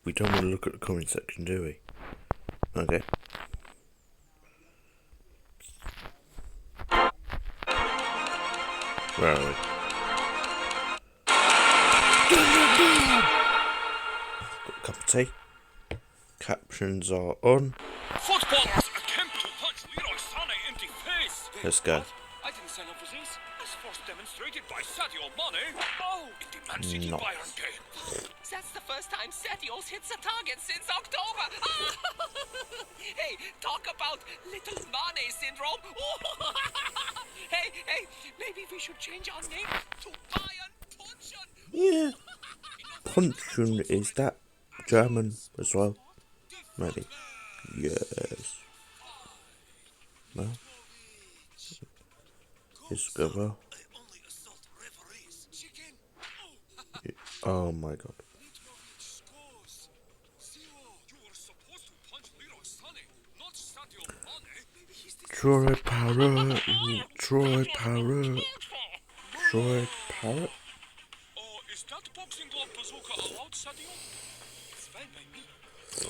We don't want to look at the comment section, do we? Okay. Where are we? Got a cup of tea. Captions are on. Footballers attempt to punch Leroy Sané in the face. Let's go. I didn't sign up for this. As first demonstrated by Sadio Mane. Oh, in the Man City Nice. Bayern game. That's the first time Sadio's hits a target since October. Hey, talk about little Mane syndrome. Hey, maybe we should change our name to Bayern Punchen. Yeah. Punchen, is that German as well? Maybe. Yes. Well. It's good, well. Oh my god. Troy Parrot. Troy Parrot. Troy Parrot. Is that boxing glove bazooka allowed, Sadio? It's fine by me.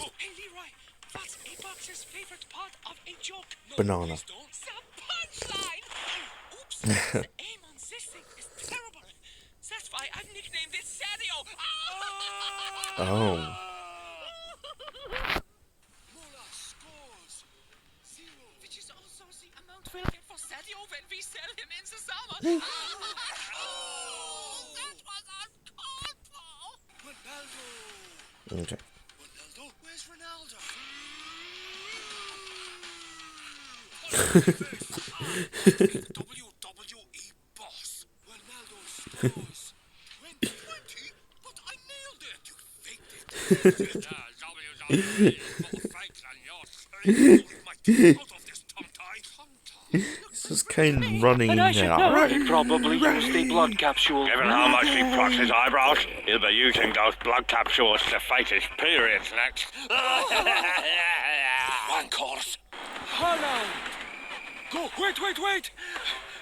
Oh, Hey, Leroy, what's a boxer's favorite part of a joke? Banana. The punchline. Oops, the aim on this thing is terrible. That's why I've nicknamed it Sadio. Oh. Which is also the amount we'll get for Sadio when we sell him in the summer. That was uncalled for. Ronaldo. Okay. Ronaldo? Where's Ronaldo? WWE boss. Ronaldo scores. 2020? But I nailed it. You faked it. WWE. Out of this tongue-tie. This is Kane running in there. He probably used the blood capsule. Given how much he plucks his eyebrows, he'll be using those blood capsules to fight his periods next. One course. Hello. Go. Wait.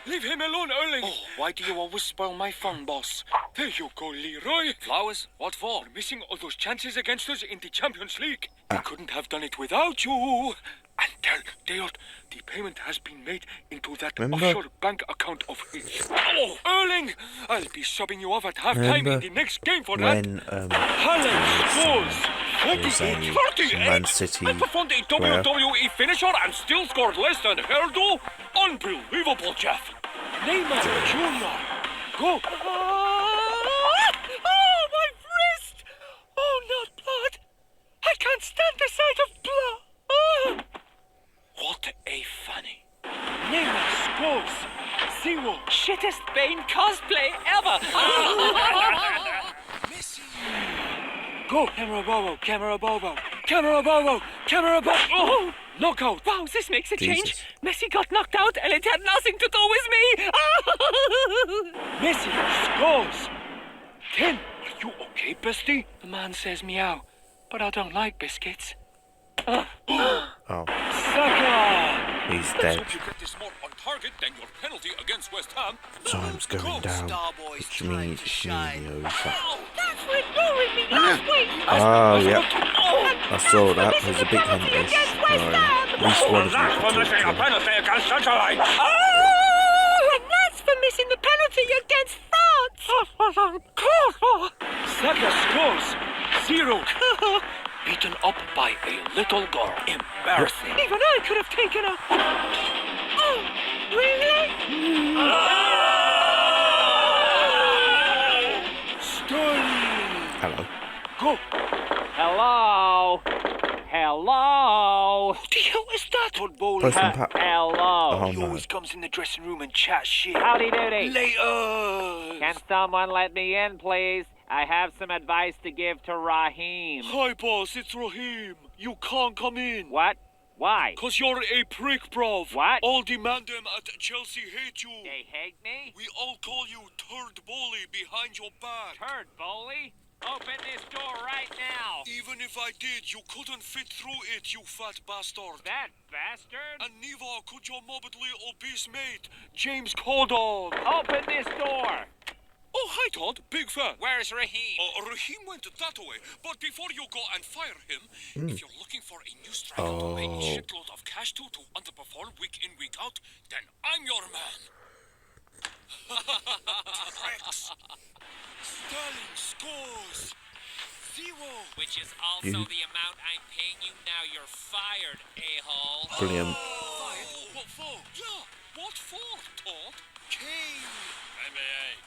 Leave him alone, Erling. Oh, why do you always spoil my fun, boss? There you go, Leroy. Flowers? What for? We're missing all those chances against us in the Champions League. We couldn't have done it without you. And tell Deot the payment has been made into that Remember? offshore bank account of his. Oh, Erling! I'll be subbing you off at half-time in Remember the next game for that. when Haaland scores was a 38. Man City I performed a player. WWE finisher and still scored less than Herdo. Unbelievable, Jeff. Neymar Jr. Go. Oh, my wrist! Oh, not blood. I can't stand the sight of blood. Oh. What a funny. Neymar scores. 0. Shittest Bane cosplay ever. Messi. Go. Camera Bobo. Oh, knockout. Wow, this makes a Jesus. change. Messi got knocked out and it had nothing to do with me. Messi scores. 10. Are you okay, bestie? The man says meow, but I don't like biscuits. Oh, Saka. he's Let's dead. hope you get this more on target than your penalty against West Ham. Time's going down. Which means it's nearly over. That's what ruined me last week. Oh, yep. I saw that. There's a big hunters. At least one of That's you for can missing a talk to. penalty against Sunderland. Oh, and that's for missing the penalty against France. Saka scores. 0. Beaten up by a little girl. Embarrassing. Even I could have taken a... Oh, really? Sterling. Hello. Go. Hello? Who the hell is that? Football. Postman Pat. Hello? Oh He no. always comes in the dressing room and chats shit. Howdy doody. Later. Can someone let me in, please? I have some advice to give to Raheem. Hi, boss. It's Raheem. You can't come in. What? Why? Cause you're a prick, bruv. What? All the mandem at Chelsea hate you. They hate me? We all call you Turd Bully behind your back. Turd bully? Open this door right now. Even if I did, you couldn't fit through it, you fat bastard. That bastard? And neither could your morbidly obese mate, James Corden. Open this door. Oh, hi, Todd. Big fan. Where's Raheem? Raheem went that way, but before you go and fire him, if you're looking for a new striker to pay a shitload of cash to underperform week in, week out, then I'm your man. Pricks. Sterling scores. 0. Which is also the amount I'm paying you now. You're fired, a-hole. Brilliant. Fired? What for? Yeah, what for, Todd? Kane. NBA.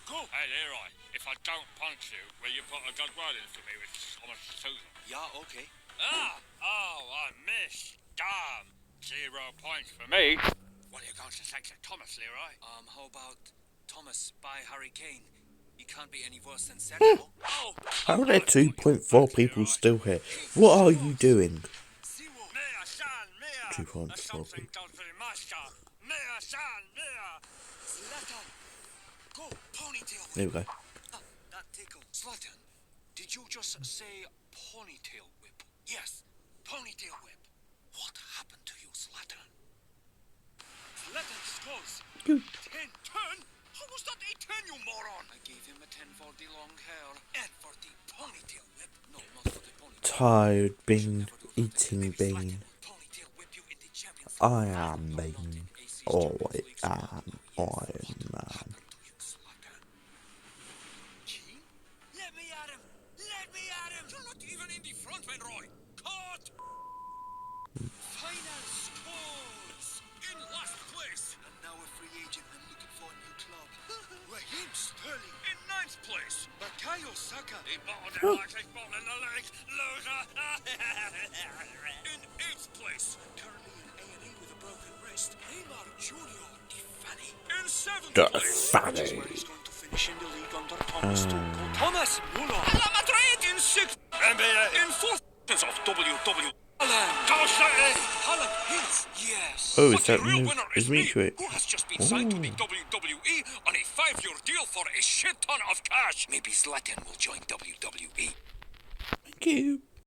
Go. Hey, Leroy, if I don't punch you, will you put a good word in for me with Thomas Susan? Yeah, okay. I missed. Damn. 0 points for me. What are you going to say to Thomas, Leroy? How about Thomas by Harry Kane? He can't be any worse than Sergio. How are there 2.4 people still here? What are you doing? 2.4 people. Zlatan. Go, ponytail whip. There we go. That tickle. Zlatan, did you just say ponytail whip? Yes, ponytail whip. What happened to you, Zlatan? Zlatan scores. 10. How was that a 10, you moron? I gave him a 10 for the long hair and for the ponytail whip. No, not for the ponytail. Tired bean, eating bean. Ponytail whip you in the Champions League. I am bean. Oh, I am Iron Man. Let me at him! Let me at him! You're not even in the frontmen, Roy! Cut! Final scores! In last place! And now a free agent and looking for a new club. Raheem Sterling in 9th place. Bukayo Saka He bottled it like he's bottling the legs. Loser. in 8th place. Currently in A&E with a broken wrist. Neymar Jr. Fanny. In 7th The place. Fanny. Which is where he's going to finish in the league under Thomas Tuchel. Thomas Muller. Madrid in 6th. NBA. In 4th of WWE. Go City. Holland Hills, yes. Oh, is But the that real new? winner Is me, Demetrius? who has just been signed to the WWE on a 5-year deal for a shit ton of cash. Maybe Zlatan will join WWE. Thank you.